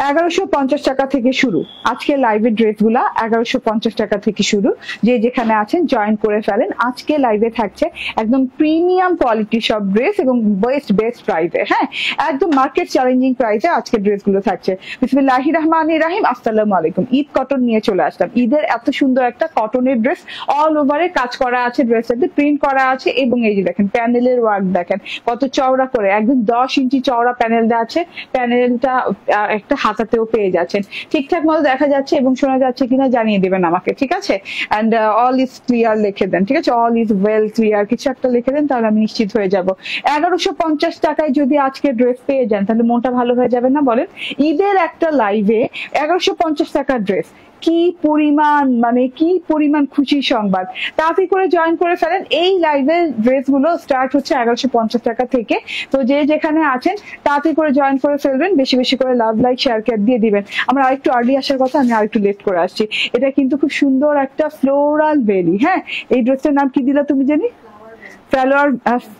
1150 টাকা থেকে শুরু। আজকে লাইভের ড্রেসগুলা 1150 টাকা থেকে শুরু। যে যেখানে আছেন জয়েন করে ফেলেন। আজকে লাইভে থাকছে একদম প্রিমিয়াম কোয়ালিটি সব ড্রেস এবং বেস্ট প্রাইসে। হ্যাঁ, একদম মার্কেট চ্যালেঞ্জিং প্রাইসে আজকে ড্রেসগুলো থাকছে। বিসমিল্লাহির রহমানির রহিম। আসসালামু আলাইকুম। ঈদ কটন নিয়ে চলে আসলাম। ঈদের এত সুন্দর একটা কটনের ড্রেস, অল ওভারে কাজ করা আছে, ড্রেসটাতে প্রিন্ট করা আছে এবং এই যে দেখেন প্যানেলের ওয়ার্ক দেখেন কত চওড়া করে, একদম 10 ইঞ্চি চওড়া প্যানেল দেওয়া আছে। প্যানেলটা একটা হাতাতেও পেয়ে যাচ্ছেন, ঠিকঠাক মতো দেখা যাচ্ছে এবং শোনা যাচ্ছে কিনা জানিয়ে দেবেন আমাকে, ঠিক আছে? এন্ড অল ইজ ক্লিয়ার লিখে দেন, ঠিক আছে? অল ইজ ওয়েল ক্লিয়ার কিছু একটা লিখে দেন, তাহলে আমি নিশ্চিত হয়ে যাব। 1150 টাকায় যদি আজকে ড্রেস পেয়ে যান তাহলে মনটা ভালো হয়ে যাবে না বলেন? ঈদের একটা লাইভে 1150 টাকার ড্রেস, কি পরিমাণ মানে কি পরিমাণ খুশির সংবাদ। তাড়াতাড়ি করে জয়েন করে ফেলেন। এই লাইভের ড্রেস গুলো স্টার্ট হচ্ছে 1150 টাকা থেকে। তো যে যেখানে আছেন তাড়াতাড়ি করে জয়েন করে ফেলবেন, বেশি বেশি করে লাভ লাইক শেয়ার কেয়ার দিয়ে দিবেন। আমার আরেকটু আর্লি আসার কথা, আমি আরেকটু লেট করে আসছি। এটা কিন্তু খুব সুন্দর একটা ফ্লোরাল বেলি। হ্যাঁ, এই ড্রেসটার নাম কি দিলা তুমি জানি?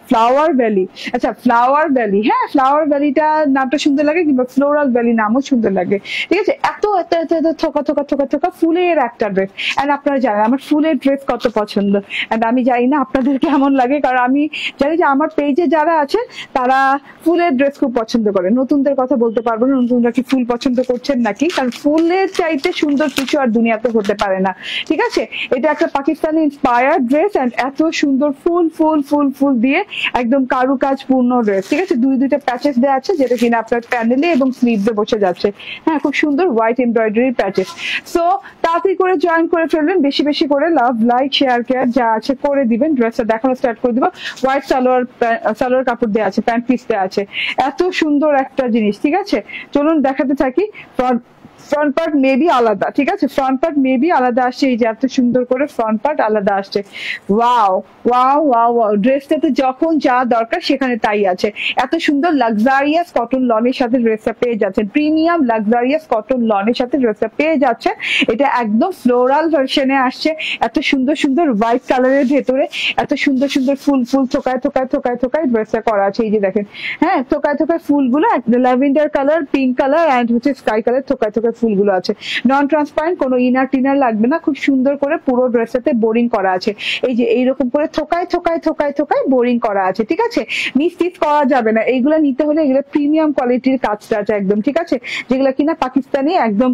Flower valley. আচ্ছা, ফ্লাওয়ার ভ্যালি। হ্যাঁ, ফ্লাওয়ার ভ্যালিটা নামটা সুন্দর লাগে, কিংবা ফ্লোরাল ভ্যালি নামও সুন্দর লাগে, ঠিক আছে? এত এত এত এত থোকা থোকা থোকা থোকা ফুলের একটা ড্রেস। এন্ড আপনারা জানেন আমার ফুলের ড্রেস কত পছন্দ। এন্ড আমি জানি না আপনাদের কেমন লাগে, কারণ আমি জানি যে আমার পেজে যারা আছে তারা ফুলের ড্রেস খুব পছন্দ করে। নতুনদের কথা বলতে পারবো না, নতুনরা কি ফুল পছন্দ করছেন নাকি, কারণ ফুলের চাইতে সুন্দর কিছু আর দুনিয়াতে হতে পারে না, ঠিক আছে? এটা একটা পাকিস্তানি ইন্সপায়ার্ড ড্রেস এন্ড এত সুন্দর ফুল ফুল ফুল ফুল দিয়ে একদম কারুকাজ পূর্ণ ড্রেস, ঠিক আছে? দুইটা প্যাচেস দেওয়া আছে, যেটা কিনা আপনার প্যানেলে এবং স্লিভে বসে যাচ্ছে। হ্যাঁ, খুব সুন্দর হোয়াইট এমব্রয়ডারি প্যাচেস। সো তাড়াতাড়ি করে জয়েন করে ফেলবেন, বেশি বেশি করে লাভ লাইক শেয়ার কেয়ার যা আছে করে দিবেন। ড্রেসটা দেখানো স্টার্ট করে দিব। হোয়াইট সালোয়ার কাপড় দেওয়া আছে, প্যান্ট পিস দেওয়া আছে। এত সুন্দর একটা জিনিস, ঠিক আছে? চলুন দেখাতে থাকি। ফ্রন্ট পার্ট মেবি আলাদা, ঠিক আছে? ফ্রন্ট পার্ট মেবি আলাদা আসছে। এই যে এত সুন্দর করে ফ্রন্ট পার্ট আলাদা আসছে। ওয়াও ওয়াও ওয়াও ওয়াও, ড্রেসটাতে যখন যা দরকার সেখানে তাই আছে। এত সুন্দর লাক্সারিয়াস কটন লনের সাথে ড্রেসটা পেয়ে যাচ্ছেন, প্রিমিয়াম লাক্সারিয়াস কটন লনের সাথে ড্রেসটা পেয়ে যাচ্ছে। এটা একদম ফ্লোরাল ভার্সনে আসছে। এত সুন্দর সুন্দর হোয়াইট কালারের ভেতরে এত সুন্দর সুন্দর ফুল ফুল থোকায় থোকায় থোকায় থোকায় ড্রেসটা করা আছে। এই যে দেখেন, হ্যাঁ, থোকায় থোকায় ফুলগুলো lavender colour, pink colour and হচ্ছে স্কাই কালার থোকায় থোকায় ফুলগুলো আছে। নন ট্রান্সপারেন্ট, কোনো ইনার টিনার লাগবে না। খুব সুন্দর করে পুরো ড্রেসটাতে বোরিং করা আছে। এই যে এইরকম করে থোকায় থোকায় থোকায় থোকায় বোরিং করা আছে, ঠিক আছে? মিস করা যাবে না। এইগুলা নিতে হলে এগুলো প্রিমিয়াম কোয়ালিটির কাজটা আছে একদম, ঠিক আছে? যেগুলো কিনা পাকিস্তানি একদম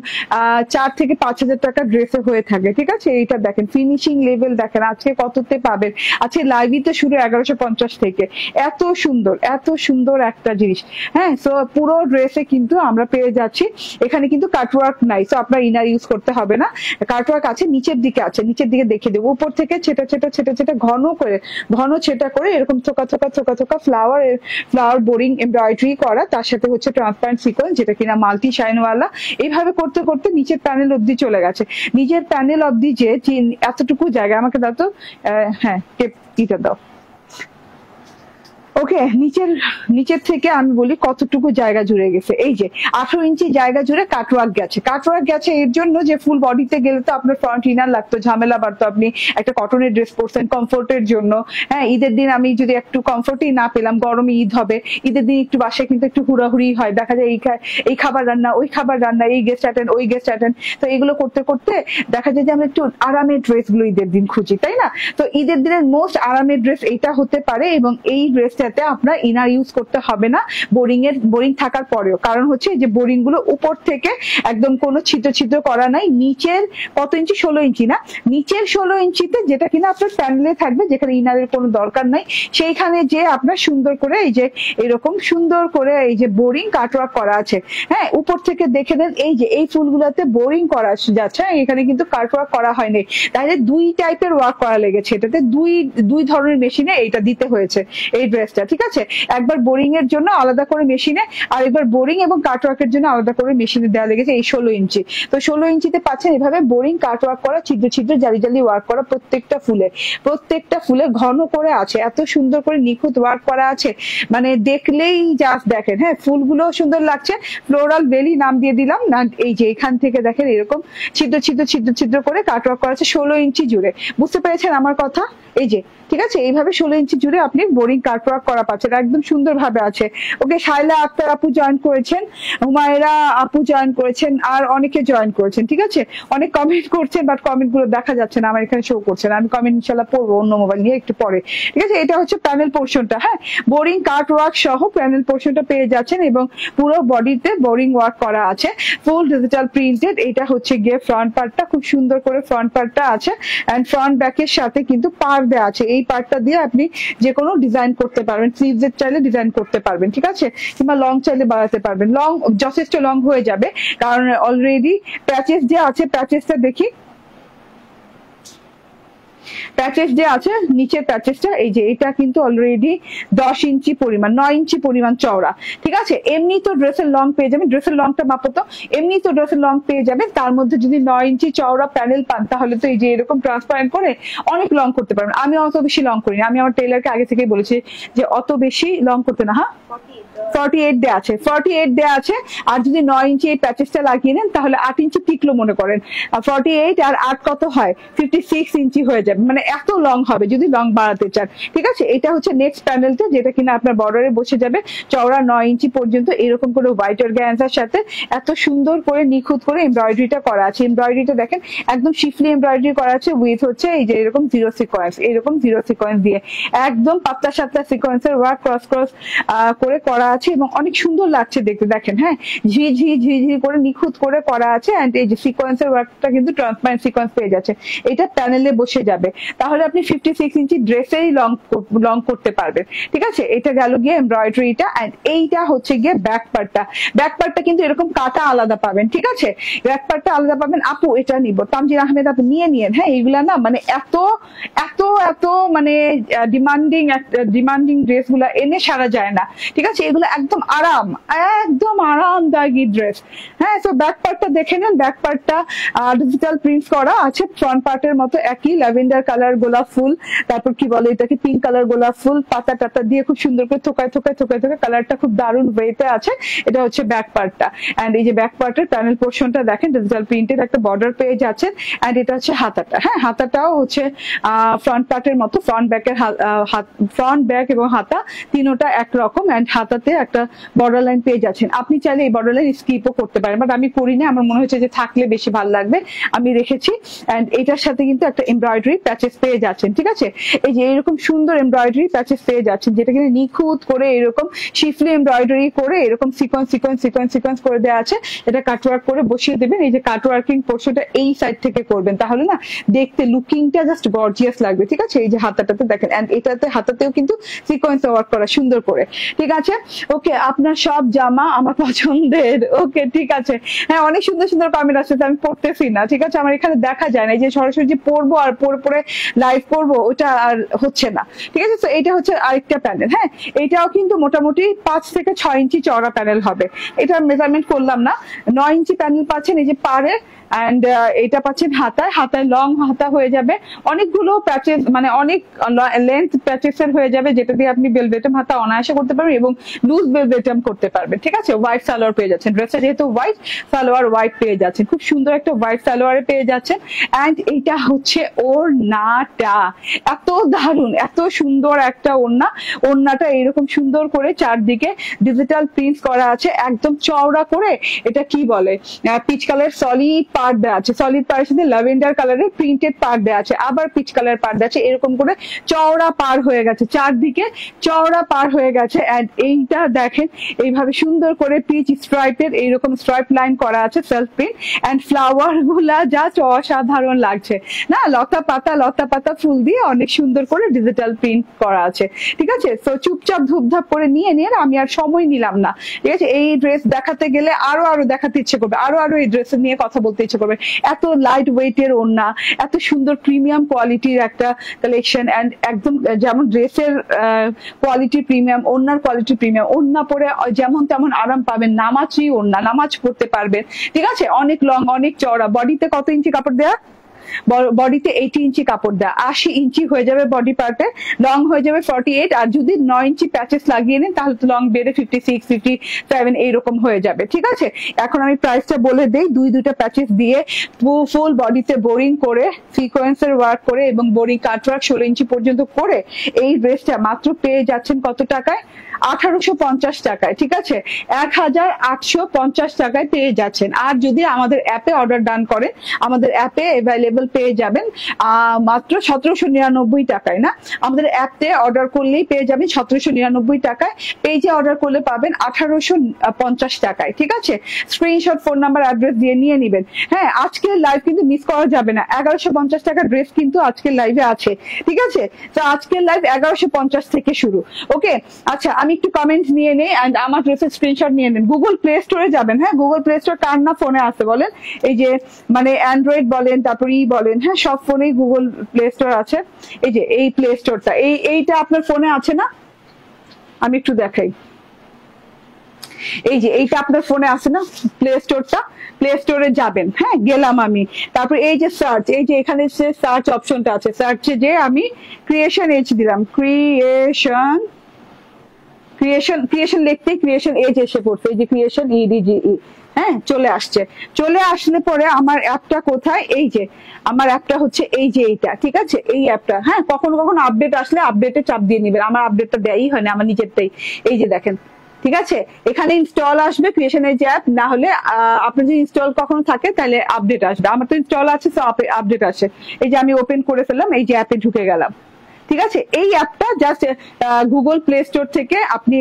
4 থেকে 5,000 টাকা ড্রেসে হয়ে থাকে, ঠিক আছে? এইটা দেখেন ফিনিশিং লেভেল দেখেন আজকে কততে পাবেন। আজকে লাইভই তো শুরু 1150 থেকে। এত সুন্দর একটা জিনিস। হ্যাঁ, সো পুরো ড্রেসে কিন্তু আমরা পেয়ে যাচ্ছি। এখানে কিন্তু কাটওয়ার্ক নাই, তো আপনার ইনার ইউজ করতে হবে না। কাটওয়ার্ক আছে, নিচের দিকে আছে, নিচের দিকে দেখে দেবো। উপর থেকে ছেটা ছেটা ছেটা ছেটা ঘন ছেটা করে এরকম থোকা থোকা থোকা থোকা ফ্লাওয়ার বোরিং এমব্রয়ডারি করা, তার সাথে হচ্ছে ট্রান্সপারেন্ট সিকোয়েন্স, যেটা কিনা মাল্টি শাইনওয়ালা। এইভাবে করতে করতে নিচের প্যানেল অব্দি চলে গেছে। নিজের প্যানেল অব্দি যে এতটুকু জায়গা আমাকে দাও তো। হ্যাঁ, টেপটা দাও। ওকে, নিচের থেকে আমি বলি কতটুকু জায়গা জুড়ে গেছে। এই যে 18 ইঞ্চি জায়গা জুড়ে কাটওয়ার্ক গেছে এর জন্য যে ফুল বডিতে গেলে তো আপনার ফ্রন্ট ইনার লাগতো, ঝামেলা বাড়তো। আপনি একটা কটনের ড্রেস পরছেন কমফোর্টের জন্য। হ্যাঁ, ঈদের দিন আমি যদি একটু কমফোর্টই না পেলাম, গরমে ঈদ হবে, ঈদের দিন একটু বাসায় কিন্তু একটু হুড়াহুড়ি হয়, দেখা যায় এই খাবার রান্না, ওই খাবার রান্না, এই গেস্ট অ্যাটেন্ড, ওই গেস্ট অ্যাটেন্ড। তো এগুলো করতে করতে দেখা যায় যে আমরা একটু আরামের ড্রেস গুলো ঈদের দিন খুঁজি, তাই না? তো ঈদের দিনের মোস্ট আরামের ড্রেস এইটা হতে পারে, এবং এই ড্রেসটা আপনার ইনার ইউজ করতে হবে না বোরিং থাকার পরেও। কারণ হচ্ছে যে বোরিং গুলো উপর থেকে একদম কোনো ছিদ্র করা নাই। নিচের কত ইঞ্চি? 16 ইঞ্চি না, নিচের 16 ইঞ্চিতে যেটা কিনা আপনার প্যানেলে থাকবে, যেখানে ইনারের কোনো দরকার নাই, সেইখানে যে আপনার সুন্দর করে এই যে এরকম সুন্দর করে এই যে বোরিং কাটওয়ার্ক করা আছে। হ্যাঁ, উপর থেকে দেখে নেন, এই যে এই ফুলগুলোতে বোরিং করা যাচ্ছে, এখানে কিন্তু কাটওয়ার্ক করা হয়নি। তাহলে 2 টাইপের ওয়ার্ক করা লেগেছে। এটাতে দুই ধরনের মেশিনে এটা দিতে হয়েছে এই ড্রেসটা, ঠিক আছে? একবার বোরিং এর জন্য আলাদা করে মেশিনে, আর একবার বোরিং এবং কাটওয়ার্কের জন্য আলাদা করে মেশিনে দেওয়া লেগেছে এই 16 ইঞ্চি। তো 16 ইঞ্চিতে পাচ্ছেন এভাবে বোরিং কাটওয়ার্ক করা, ছিদ্র জালি ওয়ার্ক করা, প্রত্যেকটা ফুলে ঘন করে আছে। এত সুন্দর করে নিখুঁত ওয়ার্ক করা আছে, মানে দেখলেই জাস্ট দেখেন। হ্যাঁ, ফুলগুলো সুন্দর লাগছে। ফ্লোরাল বেলি নাম দিয়ে দিলাম না। এই যে এখান থেকে দেখেন এরকম ছিদ্র করে কাটওয়ার্ক করা আছে 16 ইঞ্চি জুড়ে। বুঝতে পেরেছেন আমার কথা? এই যে ঠিক আছে, এইভাবে 16 ইঞ্চি জুড়ে আপনি বোরিং কাটওয়ার্ক করা পাচ্ছেন, একদম সুন্দর ভাবে আছে। ওকে, শাইলা আক্তার আপু জয়েন করেছেন, হুমায়রা আপু জয়েন করেছেন, আর অনেকে জয়েন করেছেন। ঠিক আছে, অনেক কমেন্ট করছেন বাট কমেন্ট গুলো দেখা যাচ্ছে না, আমার এখানে শো করছে না। আমি কমেন্ট ইনশাল্লাহ পড়বো অন্য মোবাইল নিয়ে একটু পরে। ঠিক আছে, এটা হচ্ছে প্যানেল পোর্শনটা। হ্যাঁ, বোরিং কাট ওয়ার্ক সহ প্যানেল পোর্শনটা পেয়ে যাচ্ছেন এবং পুরো বডিতে বোরিং ওয়ার্ক করা আছে, ফুল ডিজিটাল প্রিন্টেড। এটা হচ্ছে গিয়ে ফ্রন্ট পার্টটা, খুব সুন্দর করে ফ্রন্ট পার্টটা আছে এন্ড ফ্রন্ট ব্যাকের সাথে কিন্তু পার দেওয়া আছে। এই পার্টটা দিয়ে আপনি যে কোনো ডিজাইন করতে পারবেন, স্লিভস চাইলে ডিজাইন করতে পারবেন। ঠিক আছে, কিংবা লং চাইলে বাড়াতে পারবেন। লং যথেষ্ট লং হয়ে যাবে কারণ অলরেডি প্যাচেস যে আছে, প্যাচেসটা দেখি, প্যাচেস যে আছে নিচের প্যাচেসটা, এই যে এটা কিন্তু অলরেডি 10 ইঞ্চি পরিমাণ, 9 ইঞ্চি পরিমাণ চওড়া। ঠিক আছে, এমনি তো ড্রেসের লং পেয়ে যাবেন, ড্রেসের লংটা মাপো তো, এমনি তো ড্রেসের লং পেয়ে যাবেন, তার মধ্যে যদি 9 ইঞ্চি চওড়া প্যানেল পান তাহলে তো এই যে এরকম ট্রান্সপারেন্ট করে অনেক লং করতে পারবেন। আমি অত বেশি লং করি না, আমি আমার টেলারকে আগে থেকেই বলেছি যে অত বেশি লং করতে না। হ্যাঁ, 48 দেয়া আছে, 48 দেয়া আছে। আর যদি 9 ইঞ্চি এই প্যাচেসটা লাগিয়ে নেন তাহলে 8 ইঞ্চি টিকলো মনে করেন, 48 আর 8 কত হয়, 56 ইঞ্চি হয়ে যাবে, মানে এত লং হবে যদি লং বাড়াতে চান। ঠিক আছে, এটা হচ্ছে নেক্সট প্যানেলটা যেটা কিনা আপনার বর্ডারে বসে যাবে, চওড়া 9 ইঞ্চি পর্যন্ত, এরকম করে হোয়াইট অর্গানজার সাথে এত সুন্দর করে নিখুঁত করে এমব্রয়ডারিটা করা আছে। এমব্রয়ডারিটা দেখেন একদম শিফলি এমব্রয়ডারি করা আছে উইথ হচ্ছে এই যে এরকম জিরো সিকোয়েন্স, এরকম জিরো সিকোয়েন্স দিয়ে একদম পাতলা সাতলা সিকোয়েন্সের ওয়ার্ক ক্রস ক্রস করে করা আছে এবং অনেক সুন্দর লাগছে দেখতে। দেখেন, হ্যাঁ, ঝিঝি ঝিঝি করে নিখুঁত করে করা আছে এন্ড এই যে সিকোয়েন্সের ওয়ার্কটা কিন্তু ট্রান্সপারেন্ট সিকোয়েন্স পেয়ে যাচ্ছে, এটা প্যানেলে বসে যাবে। তাহলে আপনি 56 ইঞ্চি ড্রেসেই লং করতে পারবেন। ঠিক আছে, এটা গেল গিয়ে এমব্রয়ডারিটা এন্ড এইটা হচ্ছে গিয়ে ব্যাক পার্টটা। ব্যাক পার্টটা কিন্তু এরকম কাটা আলাদা পাবেন। ঠিক আছে, ব্যাক পার্টটা আলাদা পাবেন। আপু এটা নিব, তামজিদ আহমেদ আপু নিয়ে নিয়েন। হ্যাঁ, এইগুলা না মানে এত এত এত মানে ডিমান্ডিং ড্রেস গুলা এনে সারা যায় না। ঠিক আছে, এগুলো একদম একদম আরামদায়ী ড্রেস। হ্যাঁ, তো ব্যাক পার্টটা দেখে নেন, ব্যাক পার্টটা ডিজিটাল প্রিন্ট করা আছে, ফ্রন্ট পার্টের মতো একই ল্যাভেন্ডার কালার গোলাপ ফুল, তারপর কি বলে এটাকে পিঙ্ক কালার গোলাপ ফুল, পাতা টাতা দিয়ে খুব সুন্দর করে থোকায় কালারটা খুব দারুণ ওয়েতে আছে। এটা হচ্ছে ব্যাক পার্টটা এন্ড এই যে ব্যাক পার্টের প্যানেল পোর্শনটা দেখেন ডিজিটাল প্রিন্টের একটা বর্ডার পেয়ে যাচ্ছেন এন্ড এটা হচ্ছে হাতাটা। হ্যাঁ, হাতাটাও হচ্ছে ফ্রন্ট পার্টের মতো, ফ্রন্ট ব্যাক এবং হাতা তিনোটা একরকম এন্ড হাতাতে একটা বর্ডার লাইন পেয়ে যাচ্ছেন। আপনি চাইলে এই বর্ডার লাইন স্কিপও করতে পারেন বাট আমি করি না, আমার মনে হচ্ছে যে থাকলে বেশি ভালো লাগবে, আমি রেখেছি। এন্ড এটার সাথে কিন্তু একটা এমব্রয়ডারি প্যাচেস পেয়ে যাচ্ছেন। ঠিক আছে, এই যে এরকম সুন্দর এমব্রয়ডারি প্যাচেস পেয়ে যাচ্ছেন যেটা কিন্তু নিখুঁত করে এরকম শিফলি এমব্রয়ডারি করে এরকম সিকোয়েন্স করে দেওয়া আছে। এটা কাটওয়ার্ক করে বসিয়ে দেবেন, এই যে কাটওয়ার্কিং পোর্শনটা এই সাইড থেকে করবেন, তাহলে না দেখতে লুকিংটা জাস্ট গর্জিয়াস লাগবে। ঠিক আছে, এই যে হাতাটাতে দেখেন এন্ড এটাতে হাতাতেও কিন্তু সিকোয়েন্স ওয়ার্ক করা সুন্দর করে। ঠিক আছে, ওকে, আপনার সব জামা আমার পছন্দের। ওকে, ঠিক আছে। হ্যাঁ, অনেক সুন্দর সুন্দর কমেন্ট আসছে, আমি পড়তেছি না। ঠিক আছে, আমার এখানে দেখা যায় না, এই যে সরাসরি যে পড়বো আর পরে লাইভ করবো ওটা আর হচ্ছে না। ঠিক আছে, তো এটা হচ্ছে আরেকটা প্যানেল। হ্যাঁ, এটাও কিন্তু মোটামুটি 5 থেকে 6 ইঞ্চি চওড়া প্যানেল হবে। এটা মেজারমেন্ট করলাম না, 9 ইঞ্চি প্যানেল পাচ্ছেন এই যে পারে এন্ড এটা পাচ্ছেন হাতায় লং হাতা হয়ে যাবে, অনেকগুলো প্যাচেস মানে অনেক লেন্থ প্যাচেসের হয়ে যাবে যেটা দিয়ে আপনি বেলবেটম হাতা অনায়াসে করতে পারবেন এবং লুজ বেলবেটম করতে পারবেন। ঠিক আছে, হোয়াইট সালোয়ার পেয়ে যাচ্ছেন, ড্রেসটা যেহেতু হোয়াইট, সালোয়ার হোয়াইট পেয়ে যাচ্ছেন, খুব সুন্দর একটা হোয়াইট সালোয়ারে পেয়ে যাচ্ছেন এন্ড এইটা হচ্ছে ওড়নাটা, এত দারুণ এত সুন্দর একটা ওড়নাটা এরকম সুন্দর করে চারদিকে ডিজিটাল প্রিন্ট করা আছে একদম চওড়া করে। এটা কি বলে পিচ কালার সলিড পার্ট দেওয়া আছে, সলিড পার্টের সাথে ল্যাভেন্ডার কালারের প্রিন্টেড পার্ট দেওয়া আছে, আবার পিচ কালার পার্ট দেওয়া আছে, এরকম করে চওড়া পার হয়ে গেছে, চারদিকে চওড়া পার হয়ে গেছে এন্ড এইটা দেখেন এইভাবে সুন্দর করে পিচ স্ট্রাইপের এইরকম স্ট্রাইপ লাইন করা আছে সেলফ প্রিন্ট এন্ড ফ্লাওয়ার গুলা জাস্ট অসাধারণ লাগছে না, লতা পাতা ফুল দিয়ে অনেক সুন্দর করে ডিজিটাল প্রিন্ট করা আছে। ঠিক আছে, তো চুপচাপ ধূপধাপ করে নিয়ে আমি আর সময় নিলাম না। ঠিক আছে, এই ড্রেস দেখাতে গেলে আরো দেখাতে ইচ্ছে করবে, আরো এই ড্রেস নিয়ে কথা বলতে ইচ্ছে করবে। এত লাইট ওয়েটের ওড়না, এত সুন্দর প্রিমিয়াম কোয়ালিটির একটা কালেকশন এন্ড একদম যেমন ড্রেসের কোয়ালিটি প্রিমিয়াম, ওড়নার কোয়ালিটি প্রিমিয়াম, ওড়না পরে যেমন তেমন আরাম পাবেন, নামাজ পড়তে পারবেন। ঠিক আছে, অনেক লং অনেক চওড়া, বডিতে কত ইঞ্চি কাপড় দেয়া বডিতে 80 ইঞ্চি কাপড় দেওয়া, 80 ইঞ্চি হয়ে যাবে বডি পার্টে, লং হয়ে যাবে 48, আর যদি 9 ইঞ্চি প্যাচেস লাগিয়ে নেন তাহলে তো লং বেড়ে 56 57 এইরকম হয়ে যাবে। ঠিক আছে, এখন আমি প্রাইসটা বলে দেই। দুইটা প্যাচেস দিয়ে ফুল বডিতে বোরিং করে সিকোয়েন্সের ওয়ার্ক করে এবং বোরিং কাট ওয়ার্ক 16 ইঞ্চি পর্যন্ত করে এই ড্রেসটা মাত্র পেয়ে যাচ্ছেন কত টাকায়? 1850 টাকায়। ঠিক আছে, 1850 টাকায় পেয়ে যাচ্ছেন। আর যদি আমাদের অ্যাপে অর্ডার ডান করেন, আমাদের অ্যাপে অ্যাভেলেবল পেয়ে যাবেন মাত্র 1799 টাকায়। না, আমাদের অ্যাপে অর্ডার করলেই পেয়ে যাবেন 1799 টাকায়, পেজে অর্ডার করলে পাবেন 1850 টাকায়। ঠিক আছে, স্ক্রিনশট, ফোন নাম্বার, অ্যাড্রেস দিয়ে নিয়ে নেবেন। হ্যাঁ, আজকের লাইভ কিন্তু মিস করা যাবে না। 1150 টাকার ড্রেস কিন্তু আজকের লাইভে আছে। ঠিক আছে, তো আজকের লাইভ 1150 থেকে শুরু। ওকে, আচ্ছা আমি একটু কমেন্ট নিয়ে নেই এন্ড আমার ড্রেসের স্ক্রিনশট নিয়ে নেন। গুগল প্লে স্টোরে যাবেন। হ্যাঁ, গুগল প্লে স্টোর কার না ফোনে আছে বলেন? এই যে মানে অ্যান্ড্রয়েড বলেন, তারপর বলেন, হ্যাঁ সব ফোনেই গুগল প্লে স্টোর আছে। এই যে এই প্লে স্টোরটা, এইটা আপনার ফোনে আছে না? আমি একটু দেখাই। এই যে এইটা আপনার ফোনে আছে না প্লে স্টোরটা? প্লে স্টোরে যাবেন। হ্যাঁ, গেলাম আমি। তারপর এই যে সার্চ, এই যে এখানে সার্চ অপশনটা আছে, সার্চে যে আমি ক্রিয়েশন এজ দিলাম, ক্রিয়েশন লিখতে ক্রিয়েশন এজ এসে পড়ছে। এই যে ক্রিয়েশন EDGE, হ্যাঁ চলে আসছে। চলে আসলে পরে আমার অ্যাপটা কোথায়? এই যে আমার অ্যাপটা হচ্ছে এই যে এইটা। ঠিক আছে, এই অ্যাপটা। হ্যাঁ, কখনো কখনো আপডেট আসলে আপডেটে চাপ দিয়ে নিবেন। আমার আপডেটটা দেয়ই হয় না, আমার নিজেরটাই। এই যে দেখেন, ঠিক আছে, এখানে ইনস্টল আসবে ক্রিয়েশনের যে অ্যাপ, না হলে আপনার যদি ইনস্টল কখনো থাকে তাহলে আপডেট আসবে। আমার তো ইনস্টল আছে, তো আপডেট আসে। এই যে আমি ওপেন করে ফেললাম, এই যে অ্যাপে ঢুকে গেলাম। ঠিক আছে, এই অ্যাপটা জাস্ট গুগল প্লে স্টোর থেকে আপনি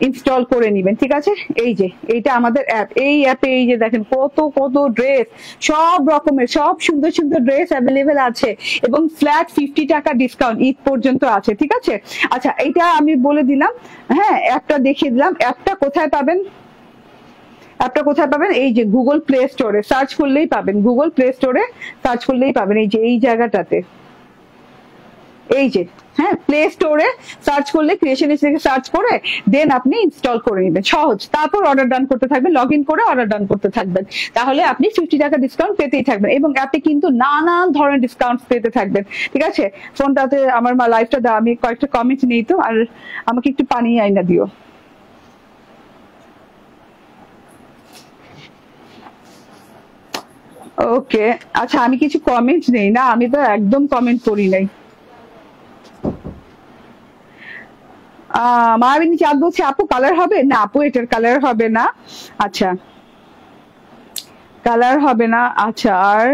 ইনস্টল করে নিবেন। ঠিক আছে, এই যে এইটা আমাদের অ্যাপ। এই অ্যাপে এই যে দেখেন কত কত ড্রেস, সব রকমের সব সুন্দর সুন্দর ড্রেস অ্যাভেলেবেল আছে এবং ফ্ল্যাট 50 টাকা ডিসকাউন্ট ঈদ পর্যন্ত আছে। ঠিক আছে, আচ্ছা এইটা আমি বলে দিলাম। হ্যাঁ, অ্যাপটা দেখিয়ে দিলাম। অ্যাপটা কোথায় পাবেন? অ্যাপটা কোথায় পাবেন? এই যে গুগল প্লে স্টোরে সার্চ করলেই পাবেন। গুগল প্লে স্টোরে সার্চ করলেই পাবেন। এই যে এই জায়গাটাতে, এই যে, হ্যাঁ প্লে স্টোরে সার্চ করলে ক্রিয়েশন এজ থেকে সার্চ করে দেন আপনি ইনস্টল করে নেবেন, সহজ। তারপর অর্ডার ডান করতে থাকবেন, লগ ইন করে অর্ডার ডান করতে থাকবেন, তাহলে আপনি 50 টাকা ডিসকাউন্ট পেতেই থাকবেন এবং অ্যাপে কিন্তু নানান ধরনের ডিসকাউন্ট পেতে থাকবেন। ঠিক আছে, ফোনটাতে আমার লাইফটা দাও, আমি কয়েকটা কমেন্ট নেই তো, আর আমাকে একটু পানি আইনা দিও। ওকে, আচ্ছা আমি কিছু কমেন্ট নেই না, আমি তো একদম কমেন্ট করি নাই। মায়াবিনী চাঁদ বলছে আপু কালার হবে না? আপু এটার কালার হবে না। আচ্ছা, কালার হবে না। আচ্ছা, আর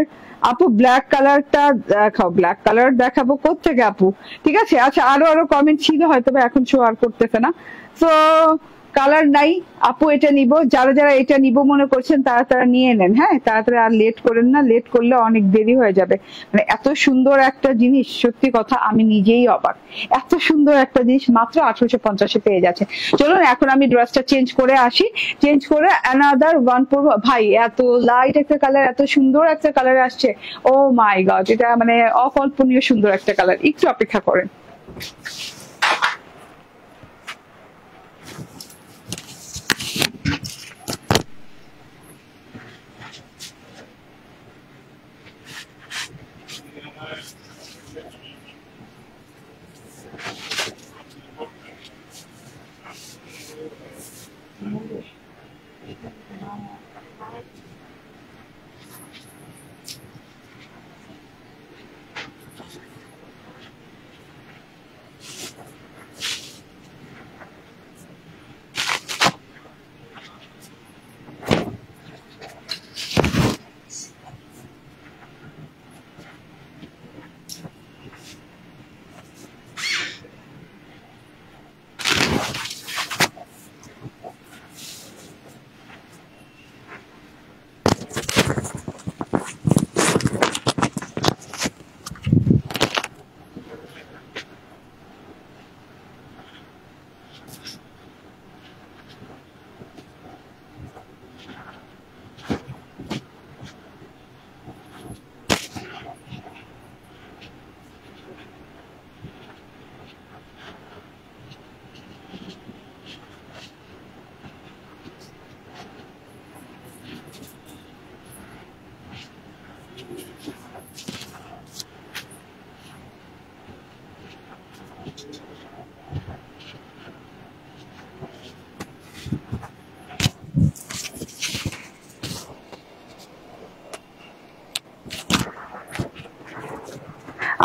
আপু ব্ল্যাক কালারটা দেখাও। ব্ল্যাক কালার দেখাবো কোত্থেকে আপু? ঠিক আছে, আচ্ছা আরো কমেন্ট ছিল হয়তো এখন শো আর করতেছে না। তো কালার নাই আপু, এটা নিব। যারা যারা এটা নিব মনে করছেন তারা নিয়ে নেন। হ্যাঁ, তাড়াতাড়ি আর লেট করেন না, লেট করলে অনেক দেরি হয়ে যাবে। মানে এত সুন্দর একটা জিনিস, সত্যি কথা আমি নিজেই অবাক। এত সুন্দর একটা জিনিস মাত্র 1850-এ পেয়ে যাচ্ছে। চলুন এখন আমি ড্রেসটা চেঞ্জ করে আসি, চেঞ্জ করে অ্যানাদার ওয়ান পরবো। ভাই এত লাইট একটা কালার, এত সুন্দর একটা কালার আসছে, ও মাই গড, এটা মানে অকল্পনীয় সুন্দর একটা কালার। একটু অপেক্ষা করেন।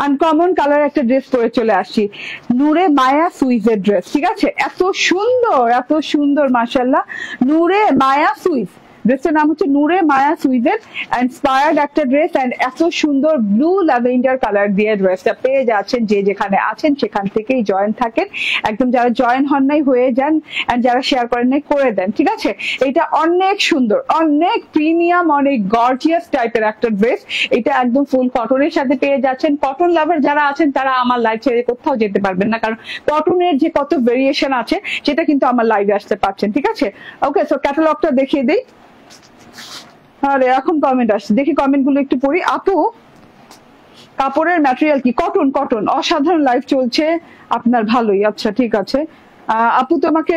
আনকমন কালার একটা ড্রেস পরে চলে আসছি, নূরে মায়া সুইজের ড্রেস। ঠিক আছে, এত সুন্দর মাশাআল্লাহ, নূরে মায়া সুইজ। ড্রেসের নাম হচ্ছে নূরে মায়া সুইজের ইন্সপায়ার্ড একটা ড্রেস, এন্ড এত সুন্দর ব্লু ল্যাভেন্ডার কালার দিয়ে ড্রেসটা পেয়ে যাচ্ছেন। যে যেখানে আছেন সেখান থেকেই জয়েন থাকেন, একদম যারা জয়েন হন নাই হয়ে যান, এন্ড যারা শেয়ার করেন নাই করে দেন। ঠিক আছে, এটা অনেক সুন্দর, অনেক প্রিমিয়াম, অনেক গর্জিয়াস টাইপের একটা ড্রেস। এটা একদম ফুল কটনের সাথে পেয়ে যাচ্ছেন। কটন লাভার যারা আছেন তারা আমার লাইভ ছেড়ে কোথাও যেতে পারবেন না, কারণ কটনের যে কত ভেরিয়েশন আছে সেটা কিন্তু আমার লাইভে আসতে পারছেন। ঠিক আছে, ওকে, সো ক্যাটালগটা দেখিয়ে দিই। আরে এখন কমেন্ট আসছে, দেখি কমেন্ট গুলো একটু পড়ি। আপু কাপড়ের ম্যাটেরিয়াল কি? কটন। কটন, অসাধারণ লাইভ চলছে আপনার, ভালোই। আচ্ছা ঠিক আছে আপু, তোমাকে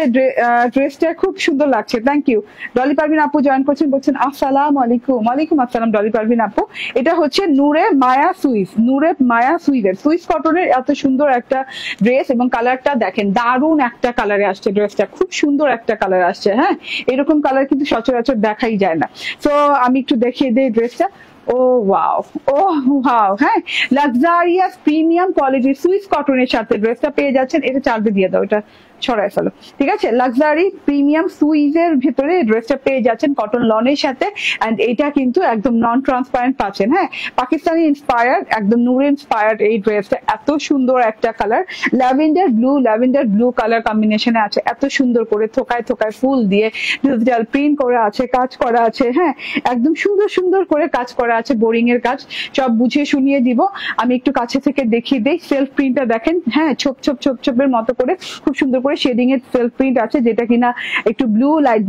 ড্রেসটা খুব সুন্দর লাগছে, থ্যাংক ইউ। ডলি পারভিন আপু জয়েন করছেন, বলছেন আসসালাম আলাইকুম। ওয়ালাইকুম আসসালাম ডলি পারভিন আপু। এটা হচ্ছে নূরে মায়া সুইস, নূরে মায়া সুইজের সুইস কটনের এত সুন্দর একটা ড্রেস, এবং কালারটা দেখেন দারুণ একটা কালারে আসছে ড্রেসটা, খুব সুন্দর একটা কালার আসছে। হ্যাঁ, এরকম কালার কিন্তু সচরাচর দেখাই যায় না। তো আমি একটু দেখিয়ে দিই ড্রেসটা। ও ওয়াও, ও ওয়াও, হ্যাঁ, লাক্সারিয়াস প্রিমিয়াম কোয়ালিটির সুইস কটনের সাথে ড্রেসটা পেয়ে যাচ্ছেন। এটা চার্জে দিয়ে দাও, এটা ছড়ায় ফেলো। ঠিক আছে, লাক্সারি প্রিমিয়াম সুইজের ভিতরে ড্রেসটা পেয়ে যাচ্ছেন কটন লনের সাথে, এন্ড এটা কিন্তু একদম নন ট্রান্সপারেন্ট পাচ্ছেন। হ্যাঁ, পাকিস্তানি ইন্সপায়ার্ড, একদম নূর ইন্সপায়ার্ড এই ড্রেসটা। এত সুন্দর একটা কালার, ল্যাভেন্ডার ব্লু কালার কম্বিনেশনে আছে। এত সুন্দর করে থোকায় থোকায় ফুল দিয়ে ডিজিটাল প্রিন্ট করা আছে, কাজ করা আছে। হ্যাঁ, একদম সুন্দর সুন্দর করে কাজ করা আছে, বোরিং এর কাজ। সব বুঝিয়ে শুনিয়ে দিব, আমি একটু কাছে থেকে দেখিয়ে দিই। সেলফ প্রিন্টটা দেখেন, হ্যাঁ, ছোপ ছোপ ছোপ ছোপের মতো করে খুব সুন্দর করে শেডিং এর সেলফ প্রিন্ট আছে, যেটা কিনা একটু ব্লু লাইট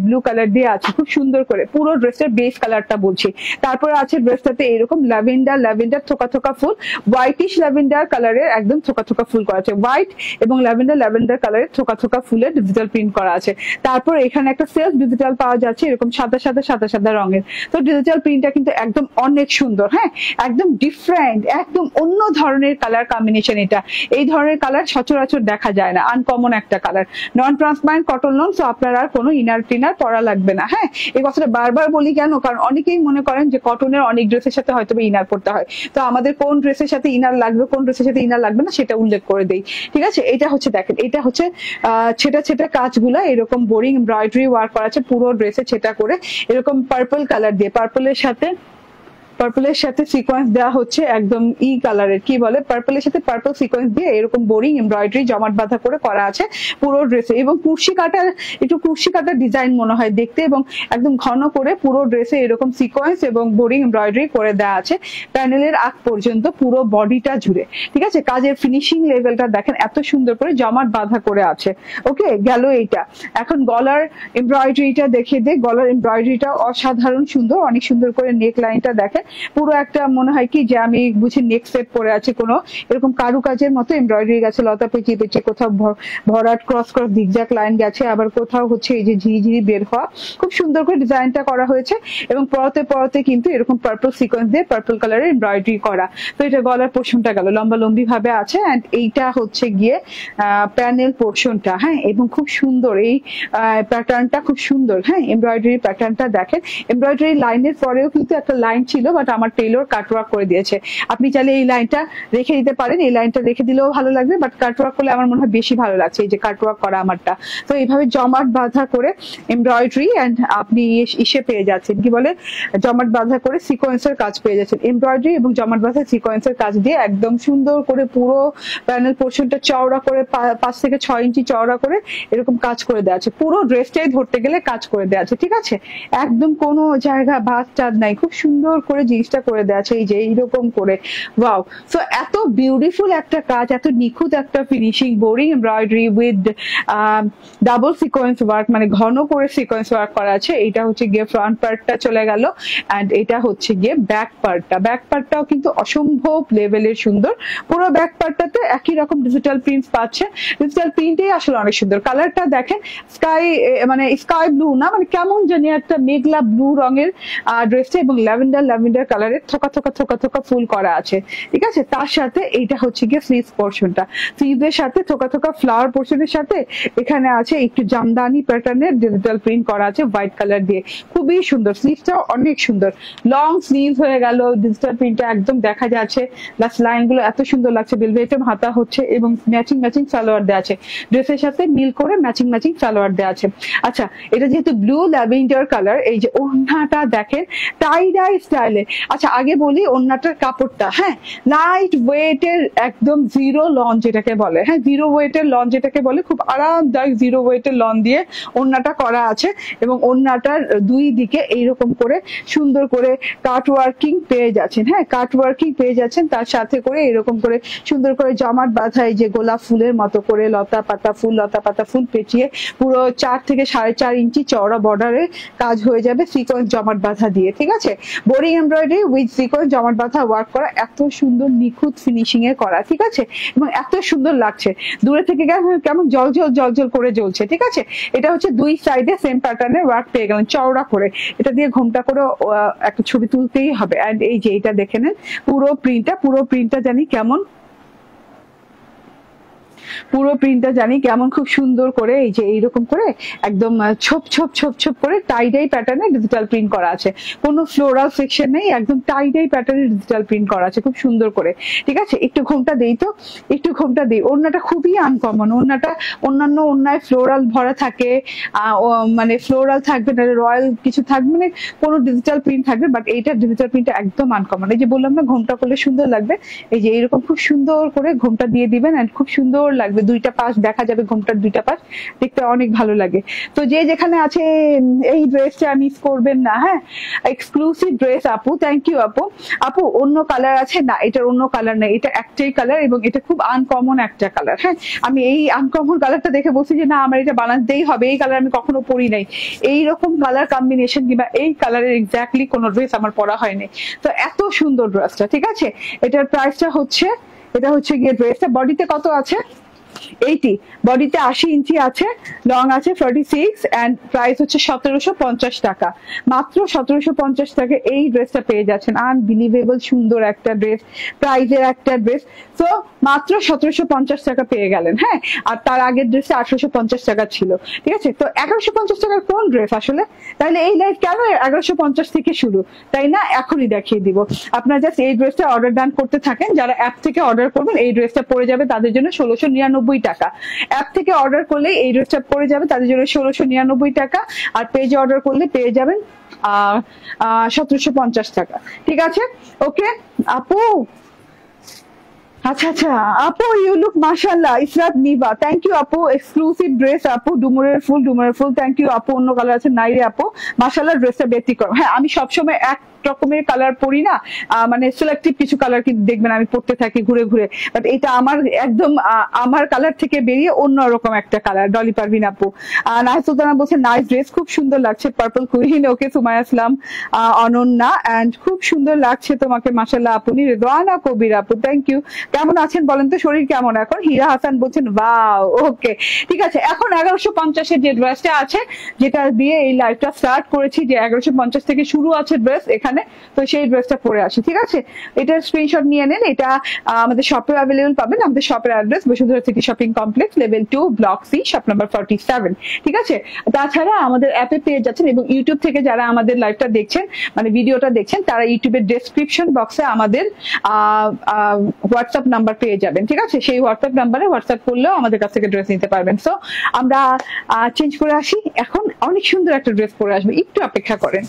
ব্লু কালার দিয়ে আছে, খুব সুন্দর করে। পুরো ড্রেসের বেস কালারটা বলছি। তারপরে আছে ড্রেসটাতে এরকম ল্যাভেন্ডার থোকা থোকা ফুল, হোয়াইটিশ ল্যাভেন্ডার কালারের একদম থোকা থোকা ফুল করা আছে, হোয়াইট এবং ল্যাভেন্ডার কালারের থোকা থোকা ফুলের ডিজিটাল প্রিন্ট করা আছে। তারপর এখানে একটা সেলফ ডিজিটাল পাওয়া যাচ্ছে এরকম সাদা সাদা রঙের। তো ডিজিটাল প্রিন্টটা কিন্তু একদম অনেক সুন্দর। হ্যাঁ, একদম ডিফারেন্ট, একদম অন্য ধরনের কালার কম্বিনেশন। এটা এই ধরনের কালার সচরাচর দেখা যায় না, আনকমন একটা কালার। নন ট্রান্সপারেন্ট কটন লন, সো আপনার আর কোনো ইনার টিনার পরা লাগবে না। হ্যাঁ, এই কথাটা বারবার বলি কেন, কারণ অনেকেই মনে করেন যে কটনের অনেক ড্রেসের সাথে হয়তো ইনার পড়তে হয়। তো আমাদের কোন ড্রেসের সাথে ইনার লাগবে, কোন ড্রেসের সাথে ইনার লাগবে না সেটা উল্লেখ করে দেই। ঠিক আছে, এটা হচ্ছে দেখেন, এটা হচ্ছে ছেটা কাজগুলা এরকম বোরিং এমব্রয়ডারি ওয়ার্ক করা আছে পুরো ড্রেসে ছেটা করে, এরকম পার্পল কালার দিয়ে, পার্পলের সাথে সিকোয়েন্স দেওয়া হচ্ছে একদম কালারের, কি বলে, পার্পলের সাথে পার্পল সিকোয়েন্স দিয়ে এরকম বোরিং এমব্রয়ডারি জমাট বাঁধা করে করা আছে পুরো ড্রেসে। এবং কুর্শি কাটার ডিজাইন মনে হয় দেখতে, এবং একদম ঘন করে পুরো ড্রেসে এরকম সিকোয়েন্স এবং বোরিং এমব্রয়ডারি করে দেওয়া আছে প্যানেলের আগ পর্যন্ত পুরো বডিটা জুড়ে। ঠিক আছে, কাজের ফিনিশিং লেভেলটা দেখেন, এত সুন্দর করে জমাট বাঁধা করে আছে। ওকে, গেল এইটা। এখন গলার এমব্রয়ডারিটা দেখিয়ে দে। গলার এমব্রয়ডারিটা অসাধারণ সুন্দর, অনেক সুন্দর করে নেক লাইনটা দেখেন, পুরো একটা মনে হয় কি যে আমি বুঝি নেক সেট পরে আছে, কোনো এরকম কারুকাজের মতো এমব্রয়ডারি গেছে, লতা পেঁচিয়ে কোথাও ভরাট ক্রস জিগজ্যাগ লাইন গেছে, আবার কোথাও হচ্ছে এই যে ঝিরিঝিরি বের হওয়া, খুব সুন্দর করে ডিজাইনটা করা হয়েছে। এবং পরতে কিন্তু এরকম পার্পল সিকোয়েন্স দিয়ে পার্পল কালারের এমব্রয়ডারি করা। তো এটা গলার পোর্শনটা গেল, লম্বি ভাবে আছে, এন্ড এইটা হচ্ছে গিয়ে প্যানেল পোর্শনটা। হ্যাঁ, এবং খুব সুন্দর এই প্যাটার্নটা, খুব সুন্দর। হ্যাঁ, এমব্রয়ডারি প্যাটার্নটা দেখেন, এমব্রয়ডারি লাইনের পরেও কিন্তু একটা লাইন ছিল, বাট আমার টেইলর কাটওয়ার্ক করে দিয়েছে। আপনি চাইলে এই লাইনটা রেখে দিতে পারেন, এই লাইনটা রেখে দিলেও ভালো লাগবে, বাট কাটওয়ার্ক করলে আমার মনে হয় বেশি ভালো লাগছে, এই যে কাটওয়ার্ক করা আমারটা। তো এইভাবে জমাট বাঁধা করে এমব্রয়ডারি, এন্ড আপনি ইসে পেয়ে যাচ্ছেন, কি বলে, জমাট বাঁধা করে সিকোয়েন্সের কাজ পেয়ে যাচ্ছেন। এমব্রয়ডারি এবং জমাট বাঁধা সিকোয়েন্সের কাজ দিয়ে একদম সুন্দর করে পুরো প্যানেল পোর্শনটা চওড়া করে 5 থেকে 6 ইঞ্চি চওড়া করে এরকম কাজ করে দেওয়া আছে। পুরো ড্রেসটাই ধরতে গেলে কাজ করে দেওয়া আছে। ঠিক আছে, একদম কোনো জায়গা ভাঁজ টাজ নাই, খুব সুন্দর করে জিনিসটা করে দেওয়া আছে, এই যে এইরকম করে। ওয়াও, সো এত বিউটিফুল একটা কাজ, এত নিখুঁত একটা finishing, boring embroidery with double sequence work, মানে ঘন করে সিকোয়েন্স ওয়ার্ক করা আছে। এটা হচ্ছে গিয়ে ফ্রন্ট পার্টটা চলে গেল, এন্ড এটা হচ্ছে গিয়ে ব্যাক পার্টটাও কিন্তু অসম্ভব লেভেলের সুন্দর। পুরো ব্যাক পার্টটাতে একই রকম ডিজিটাল প্রিন্ট পাচ্ছে, ডিজিটাল প্রিন্টই আসলে অনেক সুন্দর। কালারটা দেখেন, স্কাই ব্লু না, মানে কেমন জানি একটা মেঘলা ব্লু রঙের ড্রেসটা, এবং ল্যাভেন্ডার ল্যাভেন্ডার কালারের থোকা থোকা থোকা থোকা ফুল করা আছে, ঠিক আছে। তার সাথে এইটা হচ্ছে গিয়ে স্লিভস পোর্শনটা, স্লিভের সাথে থোকা থোকা ফ্লাওয়ার পোর্শনের সাথে এখানে আছে একটু জামদানি প্যাটার্নের ডিজিটাল প্রিন্ট করা আছে হোয়াইট কালার দিয়ে, খুবই সুন্দর। স্লিভসটাও অনেক সুন্দর, লং স্লিভ হয়ে গেল, ডিজিটাল প্রিন্টটা একদম দেখা যাচ্ছে, প্লাস লাইন গুলো এত সুন্দর লাগছে, বেলভেটে হাতা হচ্ছে এবং ম্যাচিং ম্যাচিং সালোয়ার দেওয়া আছে, ড্রেসের সাথে মিল করে ম্যাচিং ম্যাচিং সালোয়ার দেওয়া আছে। আচ্ছা, এটা যেহেতু ব্লু ল্যাভেন্ডার কালার, এই যে ওড়নাটা দেখেন টাই ডাই স্টাইলে। আচ্ছা আগে বলি ওড়নাটার কাপড়টা, হ্যাঁ লাইট ওয়েটের, একদম জিরো লন যেটাকে বলে, হ্যাঁ জিরো ওয়েটের লন যেটাকে বলে, খুব আরামদায়ক জিরো ওয়েটের লন দিয়ে ওড়নাটা করা আছে এবং ওড়নাটার দুই দিকে এইরকম করে সুন্দর করে কাট ওয়ার্কিং পেয়ে যাচ্ছেন, হ্যাঁ কাট ওয়ার্কিং পেয়ে যাচ্ছেন, তার সাথে করে এরকম করে সুন্দর করে জমাট বাঁধা এই যে গোলাপ ফুলের মতো করে লতা পাতা ফুল পেঁচিয়ে পুরো 4 থেকে 4.5 ইঞ্চি চওড়া বর্ডারে কাজ হয়ে যাবে সিকোয়েন্স জমাট বাঁধা দিয়ে, ঠিক আছে। বোরিং এমব্রয়ডারি উইথ সিকোয়েন্স জমাট বাঁধা ওয়ার্ক করা, এত সুন্দর নিখুঁত ফিনিশিং এ করা, ঠিক আছে, এবং এত সুন্দর লাগছে, দূরে থেকে কেমন জল জল করে জ্বলছে, ঠিক আছে। এটা হচ্ছে দুই সাইডে সেম প্যাটার্নের ওয়ার্ক পেয়ে গেলেন চওড়া করে, এটা দিয়ে ঘোমটা করে একটা ছবি তুলতেই হবে। এন্ড এই যে এটা দেখে নেন পুরো প্রিন্টটা জানি কেমন, পুরো প্রিন্টটা জানি কেমন, খুব সুন্দর করে এই যে এইরকম করে একদম ছোপ ছোপ ছোপ ছোপ করে টাই ডাই প্যাটার্নে ডিজিটাল প্রিন্ট করা আছে, কোনো ফ্লোরাল সেকশন নেই, একদম টাই ডাই প্যাটার্নে ডিজিটাল প্রিন্ট করা আছে খুব সুন্দর করে, ঠিক আছে। একটু ঘোমটা দেই তো, একটু ঘোমটা দেই। ওড়নাটা খুবই আনকমন, ওড়নাটা অন্যান্য ওড়নায় ফ্লোরাল ভরা থাকে, মানে ফ্লোরাল থাকবে না, রয়্যাল কিছু থাকবে, মানে কোনো ডিজিটাল প্রিন্ট থাকবে, বাট এইটা ডিজিটাল প্রিন্টটা একদম আনকমন। এই যে বললাম না ঘোমটা করলে সুন্দর লাগবে, এই যে এইরকম খুব সুন্দর করে ঘোমটা দিয়ে দিবেন এন্ড খুব সুন্দর লাগবে, দুইটা পাশ দেখা যাবে, ঘোমটার দুইটা পাশ দেখতে অনেক ভালো লাগে। তো যে যেখানে আছে এই ড্রেসটা মিস করবেন না, হ্যাঁ এক্সক্লুসিভ ড্রেস আপু, থ্যাংক ইউ আপু। আপু অন্য কালার আছে না, এটার অন্য কালার নেই, এটা একটাই কালার এবং এটা খুব আনকমন একটা কালার, হ্যাঁ আমি এই আনকমন কালারটা দেখে বলছি যে না আমার এটা বানাতেই হবে, এই কালার আমি কখনো পরি নাই, এইরকম কালার কম্বিনেশন কিংবা এই কালারের এক্স্যাক্টলি কোনো ড্রেস আমার পরা হয়নি, তো এত সুন্দর ড্রেসটা, ঠিক আছে। এটার প্রাইসটা হচ্ছে, এটা হচ্ছে গিয়ে ড্রেসটা বডিতে কত আছে 80, বডিতে 80 ইঞ্চি আছে, লং আছে 46 এন্ড প্রাইস হচ্ছে 1750 টাকা, মাত্র 1750 টাকা এই ড্রেসটা পেয়ে যাচ্ছেন। আনবিলিভেবল সুন্দর একটা ড্রেস, প্রাইজের একটা ড্রেস, তো মাত্র 1750 টাকা পেয়ে গেলেন, হ্যাঁ। আর তার আগের ড্রেসে 1850 টাকা ছিল, ঠিক আছে। তো 1150 টাকার কোন ড্রেস আসলে, তাহলে এই লাইফ কেন 1150 থেকে শুরু, তাই না? এখনই দেখিয়ে দিব। আপনারা জাস্ট এই ড্রেসটা অর্ডার ডান করতে থাকেন, যারা অ্যাপ থেকে অর্ডার করবেন এই ড্রেসটা পড়ে যাবে তাদের জন্য 1699 টাকা, অ্যাপ থেকে অর্ডার করলে এই ড্রেসটা পড়ে যাবে তাদের জন্য 1699 টাকা, আর পেজে অর্ডার করলে পেয়ে যাবেন 1750 টাকা, ঠিক আছে। ওকে আপু, আচ্ছা আচ্ছা আপু, ইউ লুক মাশাআল্লাহ, ইসরাত নিভা, থ্যাংক ইউ আপু, এক্সক্লুসিভ ড্রেস আপু, ডুমুরের ফুল থ্যাংক ইউ আপু, অন্য কালার আছে নাই রে আপু, মাশাআল্লাহ ড্রেসটা ব্যতিক্রম। হ্যাঁ আমি সবসময় এক রকমের কালার পরি না, মানে সিলেক্টিভ কিছু কালার কিন্তু দেখবেন আমি পড়তে থাকি ঘুরে ঘুরে, বাট এটা আমার একদম আমার কালার থেকে বেরিয়ে অন্যরকম একটা কালার। ডলি পারভিন আপু, নাহিদ বলছে নাইস ড্রেস, খুব সুন্দর লাগছে, purple queen, okay Sumaiya Islam, Ananya, and খুব সুন্দর লাগছে তোমাকে মাশাআল্লাহ আপু। রেদওয়ানা কবির আপু, থ্যাংক ইউ। কেমন আছেন বলেন তো, শরীর কেমন এখন? হীরা হাসান বলছেন ওয়াও, ওকে ঠিক আছে। এখন 1150 যে ড্রেসটা আছে, যেটা দিয়ে এই লাইভটা স্টার্ট করেছি, যে 1150 থেকে শুরু আছে ড্রেস এখানে, তো সেই ড্রেসটা পরে আসি, ঠিক আছে। এটার স্ক্রিনশট নিয়ে নেন, এটা আমাদের শপে অ্যাভেলেবল পাবেন। আমাদের শপের address Bashundhara city shopping complex, level 2, block C, shop number 47, ঠিক আছে। তাছাড়া আমাদের অ্যাপে পেয়ে যাচ্ছেন, এবং ইউটিউব থেকে যারা আমাদের লাইভটা দেখছেন, মানে ভিডিওটা দেখছেন, তারা ইউটিউবের ডেসক্রিপশন বক্সে আমাদের হোয়াটসঅ্যাপ নাম্বার পেয়ে যাবেন, ঠিক আছে। সেই হোয়াটসঅ্যাপ নাম্বারে হোয়াটসঅ্যাপ করলেও আমাদের কাছ থেকে ড্রেস নিতে পারবেন। সো আমরা চেঞ্জ করে আসি, এখন অনেক সুন্দর একটা ড্রেস পরে আসবে, একটু অপেক্ষা করেন।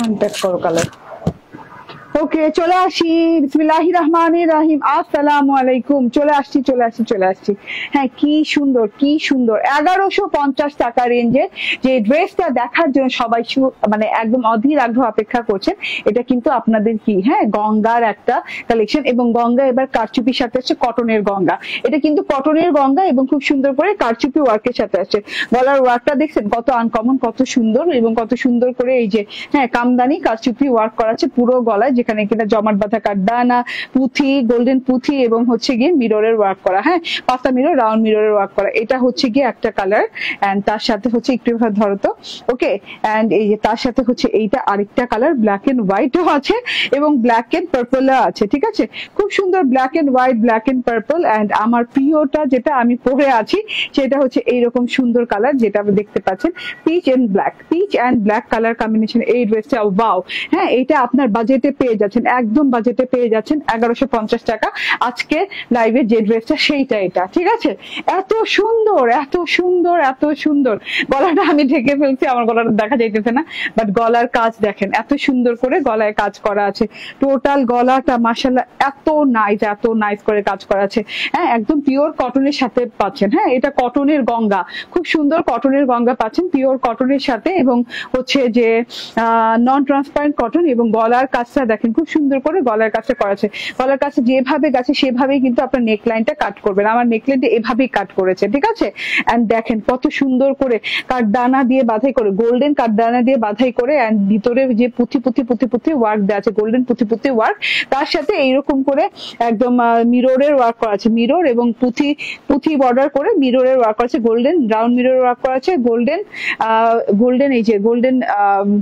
আনপ্যাক করো কালার। ওকে, চলে আসি। বিসমিল্লাহির রহমানির রহিম। আসসালামু আলাইকুম। চলে আসছি। হ্যাঁ, কি সুন্দর 1150 টাকা রেঞ্জের যে ড্রেসটা দেখার জন্য সবাই মানে একদম অধীর আগ্রহ অপেক্ষা করছেন। এটা কিন্তু আপনাদের কি, হ্যাঁ, গঙ্গার একটা কালেকশন, এবং গঙ্গা এবার কারচুপির সাথে আসছে কটনের গঙ্গা। এটা কিন্তু কটনের গঙ্গা এবং খুব সুন্দর করে কারচুপি ওয়ার্কের সাথে আসছে। গলার ওয়ার্কটা দেখছেন কত আনকমন, কত সুন্দর, এবং কত সুন্দর করে এই যে, হ্যাঁ, কামদানি কারচুপি ওয়ার্ক করা আছে পুরো গলায়, যেখানে কিনা জমাট বাঁধা কাঠদানা, পুঁথি, গোল্ডেন পুঁথি, এবং হচ্ছে গিয়ে মিররের ওয়ার্ক করা, হ্যাঁ, পাতা মিরর, রাউন্ড মিররের ওয়ার্ক করা। এটা হচ্ছে গিয়ে একটা কালার, এন্ড তার সাথে হচ্ছে একটু ধরো তো, ওকে, এন্ড এই যে তার সাথে হচ্ছে এইটা আরেকটা কালার, ব্ল্যাক এন্ড হোয়াইটও আছে এবং ব্ল্যাক এন্ড পার্পলও আছে, ঠিক আছে, খুব সুন্দর black and white, black and purple. And আমার প্রিয়টা যেটা আমি পরে আছি সেটা হচ্ছে এইরকম সুন্দর কালার, যেটা দেখতে পাচ্ছেন, peach and black colour combination. এই ড্রেসটা ওয়াও, হ্যাঁ, এটা আপনার বাজেটে পেয়ে যাচ্ছেন, একদম বাজেটে পেয়ে যাচ্ছেন 1150 টাকা। আজকে লাইভে যে ড্রেসটা সেইটা, এটা ঠিক আছে। এত সুন্দর গলাটা আমি ঢেকে ফেলছি, আমার গলাটা দেখা যাইতেছে না, বাট গলার কাজ দেখেন, এত সুন্দর করে গলায় কাজ করা আছে। টোটাল গলাটা মাশাআল্লাহ এত নাইস করে কাজ করা আছে, হ্যাঁ, একদম পিওর কটনের সাথে পাচ্ছেন। হ্যাঁ, এটা কটনের গঙ্গা, খুব সুন্দর কটনের গঙ্গা পাচ্ছেন পিওর কটনের সাথে, এবং হচ্ছে যে নন ট্রান্সপারেন্ট কটন। এবং গলার কাজটা দেখেন খুব সুন্দর করে গলার কাজটা করা আছে। গলার কাজটা যেভাবে গেছে সেভাবেই কিন্তু আপনার নেকলাইনটা কাট করবেন। আমার নেকলাইনটা এভাবেই কাট করেছে, ঠিক আছে। এন্ড দেখেন কত সুন্দর করে কাঠদানা দিয়ে বাঁধাই করে, গোল্ডেন কাঠদানা দিয়ে বাঁধাই করে, এন্ড ভিতরে যে পুঁথি ওয়ার্ক দেওয়া আছে, গোল্ডেন পুঁথি ওয়ার্ক, তার সাথে এইরকম করে একদম মিররের ওয়ার্ক করা আছে, মিরর এবং পুঁথি বর্ডার করে মিররের ওয়ার্ক করা আছে, গোল্ডেন রাউন্ড মিরর ওয়ার্ক করা আছে, গোল্ডেন এই যে গোল্ডেন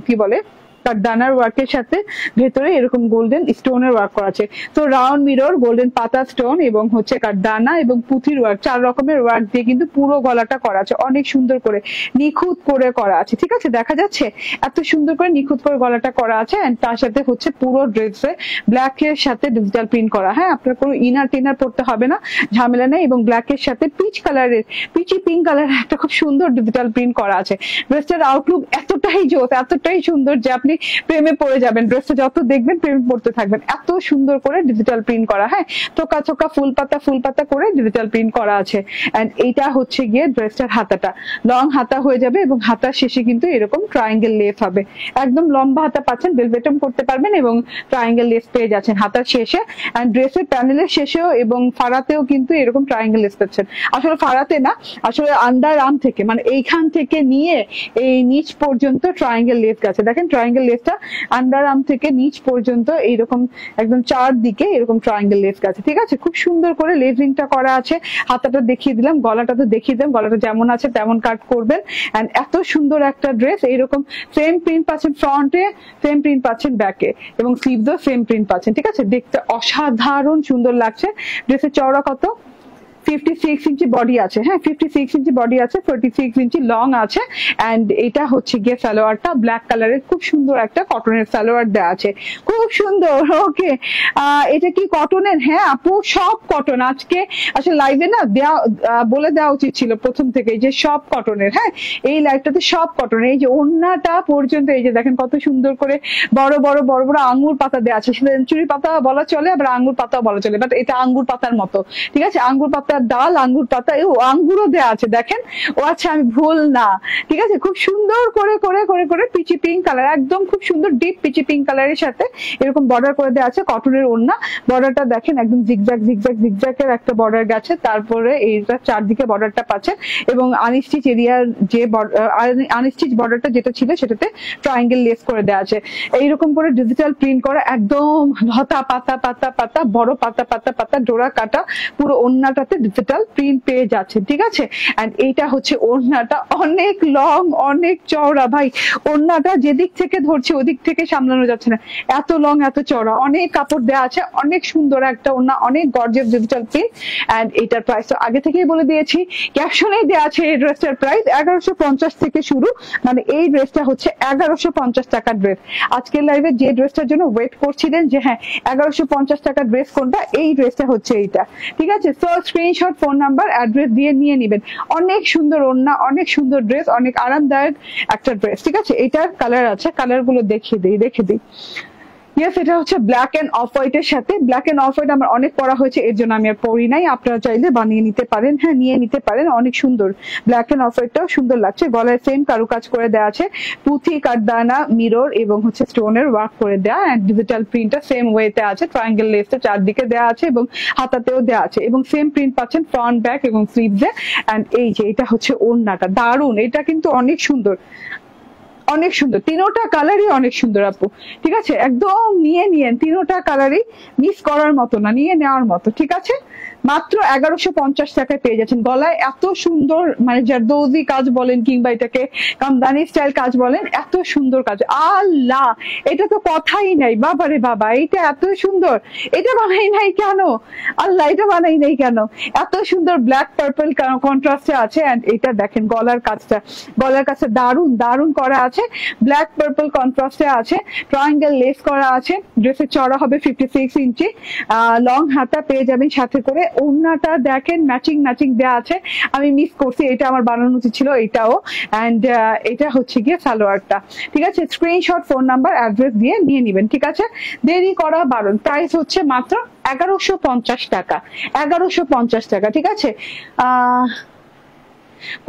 কি বলে কাঠদানার ওয়ার্কের সাথে ভেতরে এরকম গোল্ডেন স্টোনের ওয়ার্ক করা আছে। তো রাউন্ড মিরর, গোল্ডেন পাতা স্টোন, এবং হচ্ছে কাঠদানা এবং পুঁথির ওয়ার্ক, 4 রকমের ওয়ার্ক দিয়ে কিন্তু পুরো গলাটা করা আছে, অনেক সুন্দর করে নিখুঁত করে করা আছে, ঠিক আছে, দেখা যাচ্ছে এত সুন্দর করে নিখুঁত করে গলাটা করা আছে। এন্ড তার সাথে হচ্ছে পুরো ড্রেসে ব্ল্যাক এর সাথে ডিজিটাল প্রিন্ট করা, হ্যাঁ, আপনার কোনো ইনার টিনার পড়তে হবে না, ঝামেলা নেই। এবং ব্ল্যাক এর সাথে পিচি পিঙ্ক কালারের একটা খুব সুন্দর ডিজিটাল প্রিন্ট করা আছে। ড্রেসটার আউটলুক এতটাই জোস, এতটাই সুন্দর যে আপনি প্রেমে পড়ে যাবেন, ড্রেসটা যত দেখবেন প্রেমে পড়তে থাকবেন, এত সুন্দর করে ডিজিটাল প্রিন্ট করা, হ্যাঁ, থোকা ফুল পাতা করে ডিজিটাল প্রিন্ট করা আছে। এন্ড এইটা হচ্ছে গিয়ে ড্রেসটার হাতাটা, লং হাতা হয়ে যাবে, এবং হাতার শেষে কিন্তু এরকম ট্রায়াঙ্গেল লেস হবে, একদম লম্বা হাতা পাচ্ছেন, বেলবেটম করতে পারবেন, এবং ট্রায়াঙ্গেল লেস পেয়ে যাচ্ছেন হাতার শেষে। এন্ড ড্রেসের প্যানেলের শেষেও এবং ফাড়াতেও কিন্তু এরকম ট্রায়াঙ্গেল লেস পাচ্ছেন, আসলে ফাড়াতে না, আসলে আন্ডার আর্ম থেকে, মানে এইখান থেকে নিয়ে এই নিচ পর্যন্ত ট্রায়াঙ্গেল লেস গেছে, দেখেন ট্রায়াঙ্গেল লেসটা আন্ডার আর্ম থেকে নিচ পর্যন্ত এইরকম একদম চারদিকে এরকম ট্রায়াঙ্গেল লেস গেছে, ঠিক আছে, খুব সুন্দর করে লেসিংটা করা আছে। হাতাটা দেখিয়ে দিলাম, গলাটা তো দেখিয়ে দিলাম, গলাটা যেমন আছে তেমন কাট করবেন। এন্ড এত সুন্দর একটা ড্রেস, এইরকম সেম প্রিন্ট পাচ্ছেন ফ্রন্টে, সেম প্রিন্ট পাচ্ছেন ব্যাকে, এবং স্লিভসও সেম প্রিন্ট পাচ্ছেন, ঠিক আছে, দেখতে অসাধারণ সুন্দর লাগছে। ড্রেসের চওড়া কত? 56 ইঞ্চি বডি আছে, হ্যাঁ, 56 ইঞ্চি বডি আছে, 46 ইঞ্চি লং আছে। এন্ড এটা হচ্ছে গিয়ে সালোয়ারটা ব্ল্যাক কালারের, খুব সুন্দর একটা কটনের সালোয়ার দেওয়া আছে, খুব সুন্দর। ওকে, এটা কি কটনের? হ্যাঁ আপু, সব কটন। আজকে আসলে লাইভে না বলে দেওয়া উচিত ছিল প্রথম থেকে যে সব কটনের, হ্যাঁ, এই লাইভটাতে সব কটনের। এই যে ওড়নাটা পর্যন্ত এই যে দেখেন কত সুন্দর করে বড় বড় আঙ্গুর পাতা দেওয়া আছে, সেঞ্চুরি পাতা বলা চলে, আবার আঙ্গুর পাতাও বলা চলে, বাট এটা আঙ্গুর পাতার মতো, ঠিক আছে, আঙ্গুর পাতা ডাল, আঙ্গুর পাতা, আঙ্গুরও দেওয়া আছে, দেখেন, ও আচ্ছা আমি ভুল না, ঠিক আছে, খুব সুন্দর করে পিচি পিঙ্ক কালার, একদম খুব সুন্দর ডিপ পিচি পিঙ্ক কালারের সাথে এরকম বর্ডার করে দেওয়া আছে, কটনের ওড়না। বর্ডারটা দেখেন একদম জিগজ্যাগ এর একটা বর্ডার গেছে, তারপরে এইটা চারদিকে বর্ডারটা পাচ্ছেন, এবং আনস্টিচ এরিয়ার যে আনস্টিচ বর্ডারটা যেটা ছিল সেটাতে ট্রায়াঙ্গেল লেস করে দেওয়া আছে, এইরকম করে ডিজিটাল প্রিন্ট করা, একদম লতা পাতা বড় পাতা ডোরা কাটা, পুরো ওড়নাটাতে ডিজিটাল প্রিন্ট পেয়ে যাচ্ছে, ঠিক আছে। এন্ড এইটা হচ্ছে ওড়নাটা, অনেক লং, অনেক চওড়া, ভাই ওড়নাটা যেদিক থেকে ধরছে ওদিক থেকে সামলানো যাচ্ছে না, এত লং, এত চওড়া, অনেক কাপড় দেওয়া আছে, অনেক সুন্দর একটা ওড়না, অনেক গর্জিয়াস ডিজিটাল প্রিন্ট। এন্ড এটার প্রাইস তো আগে থেকেই বলে দিয়েছি, ক্যাপশনে দেওয়া আছে এই ড্রেসটার প্রাইস 1150 থেকে শুরু, মানে এই ড্রেসটা হচ্ছে 1150 টাকার ড্রেস। আজকের লাইভে যে ড্রেসটার জন্য ওয়েট করছিলেন যে হ্যাঁ 1150 টাকার ড্রেস কোনটা, এই ড্রেসটা হচ্ছে এইটা, ঠিক আছে। So screen screenshot, phone number, address দিয়ে নিয়ে নেবেন। অনেক সুন্দর ওড়না, অনেক সুন্দর ড্রেস, অনেক আরামদায়ক একটা ড্রেস। ঠিক আছে, এটার কালার আছে, কালার গুলো দেখিয়ে দিই। ইয়েস, এটা হচ্ছে ব্ল্যাক এন্ড অফ হোয়াইট এর সাথে। ব্ল্যাক এন্ড অফ হোয়াইট আমার অনেক পরা হয়েছে, এর জন্য আমি আর পরি নাই। আপনারা চাইলে বানিয়ে নিতে পারেন, হ্যাঁ নিয়ে নিতে পারেন। অনেক সুন্দর ব্ল্যাক এন্ড অফ হোয়াইটটাও সুন্দর লাগছে। গলায় সেম কারুকাজ করে দেওয়া আছে, পুঁথি, কাঠদানা, মিরর এবং হচ্ছে স্টোনের ওয়ার্ক করে দেওয়া, এন্ড ডিজিটাল প্রিন্টটা সেম ওয়েতে আছে। ট্রায়াঙ্গেল লেসটা চারদিকে দেওয়া আছে এবং হাতাতেও দেওয়া আছে, এবং সেম প্রিন্ট পাচ্ছেন ফ্রন্ট, ব্যাক এবং স্লিভসে। এন্ড এই যে এটা হচ্ছে ওড়নাটা, দারুন, এটা কিন্তু অনেক সুন্দর, অনেক সুন্দর। তিনোটা কালারই অনেক সুন্দর আপু। ঠিক আছে, একদম নিয়ে নিয়েন, তিনোটা কালারই মিস করার মতো না, নিয়ে নেওয়ার মতো। ঠিক আছে, মাত্র 1150 টাকায় পেয়ে যাচ্ছেন। গলায় এত সুন্দর, মানে জারদৌজি কাজ বলেন কিংবা এটাকে কামদানি স্টাইল কাজ বলেন, এত সুন্দর কাজ। আল্লাহ, এটা তো কথাই নাই, বাবারে বাবা, এটা এত সুন্দর। এটা বানাই নাই কেন আল্লাহ, এটা বানাই নাই কেন? এত সুন্দর ব্ল্যাক পার্পল কন্ট্রাস্টে আছে। এন্ড এটা দেখেন গলার কাজটা, গলার কাছে দারুন দারুন করা আছে, ব্ল্যাক পার্পল কন্ট্রাস্টে আছে, ট্রায়াঙ্গেল লেস করা আছে। ড্রেসের চড়া হবে 56 ইঞ্চি, লং হাতা পেয়ে যাবেন সাথে করে। ওড়নাটা দেখেন ম্যাচিং ম্যাচিং দেওয়া আছে, আমি মিস করছি, এটা আমার বানানো উচিত ছিল এটাও। এন্ড এটা হচ্ছে গিয়ে সালোয়ারটা। ঠিক আছে, স্ক্রিনশট, ফোন নাম্বার, অ্যাড্রেস দিয়ে নিয়ে নিবেন। ঠিক আছে, দেরি করা বারণ। প্রাইস হচ্ছে মাত্র 1150 টাকা, 1150 টাকা। ঠিক আছে,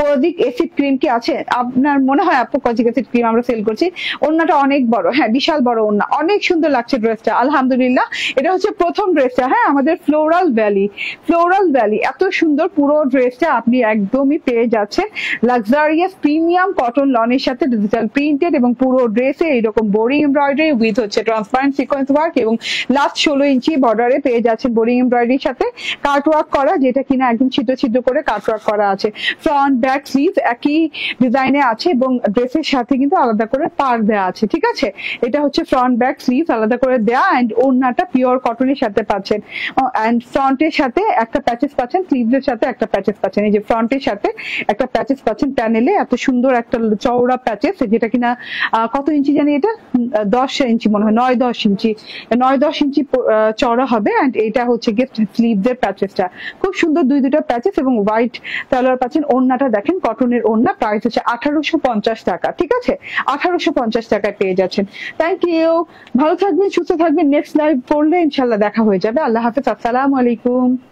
কোজিক অ্যাসিড ক্রিম কি আছে আপনার মনে হয় আপু? কোজিক অ্যাসিড ক্রিম আমরা সেল করছি। ওড়নাটা অনেক বড়, হ্যাঁ বিশাল বড় ওড়না, অনেক সুন্দর লাগছে ড্রেসটা, আলহামদুলিল্লাহ। এটা হচ্ছে প্রথম ড্রেসটা, হ্যাঁ আমাদের ফ্লোরাল ভ্যালি, ফ্লোরাল ভ্যালি এত সুন্দর পুরো ড্রেসটা আপনি একদমই পেয়ে যাচ্ছেন লাক্সারিয়াস প্রিমিয়াম কটন লনের সাথে, ডিজিটাল প্রিন্টেড, এবং পুরো ড্রেসে এইরকম বোরিং এমব্রয়ডারি উইথ হচ্ছে ট্রান্সপারেন্ট সিকোয়েন্স ওয়ার্ক, এবং লাস্ট 16 ইঞ্চি বর্ডারে পেয়ে যাচ্ছেন বোরিং এমব্রয়ডারির সাথে কাট ওয়ার্ক করা, যেটা কিনা একদম ছিদ্র ছিদ্র করে কাট ওয়ার্ক করা আছে। ফ্রন্ট, ব্যাক, স্লিভ একই ডিজাইনে আছে, এবং ড্রেসের সাথে কিন্তু আলাদা করে পার দেওয়া আছে। ঠিক আছে, এটা হচ্ছে ফ্রন্ট, ব্যাক, স্লিভ আলাদা করে দেওয়া। এন্ড ওড়নাটা পিওর কটনের সাথে পাচ্ছেন, এন্ড ফ্রন্টের সাথে একটা প্যাচেস পাচ্ছেন, স্লিভসের সাথে একটা প্যাচেস পাচ্ছেন। এই যে ফ্রন্টের সাথে একটা প্যাচেস পাচ্ছেন প্যানেলে, এত সুন্দর একটা চওড়া প্যাচেস, যেটা কিনা কত ইঞ্চি জানি এটা, 10 ইঞ্চি মনে হয়, 9-10 ইঞ্চি, 9-10 ইঞ্চি চওড়া হবে। এন্ড এটা হচ্ছে গিয়ে স্লিভসের প্যাচেসটা, খুব সুন্দর দুইটা প্যাচেস, এবং হোয়াইট সালোয়ার পাচ্ছেন। ওড়নাটা দেখেন কটনের ওড়না, প্রাইস হচ্ছে 1850 টাকা। ঠিক আছে, 1850 টাকায় পেয়ে যাচ্ছেন। থ্যাংক ইউ, ভালো থাকবেন, সুস্থ থাকবেন। নেক্সট লাইভ করলে ইনশাল্লাহ দেখা হয়ে যাবে। আল্লাহ হাফেজ, আসসালামু আলাইকুম।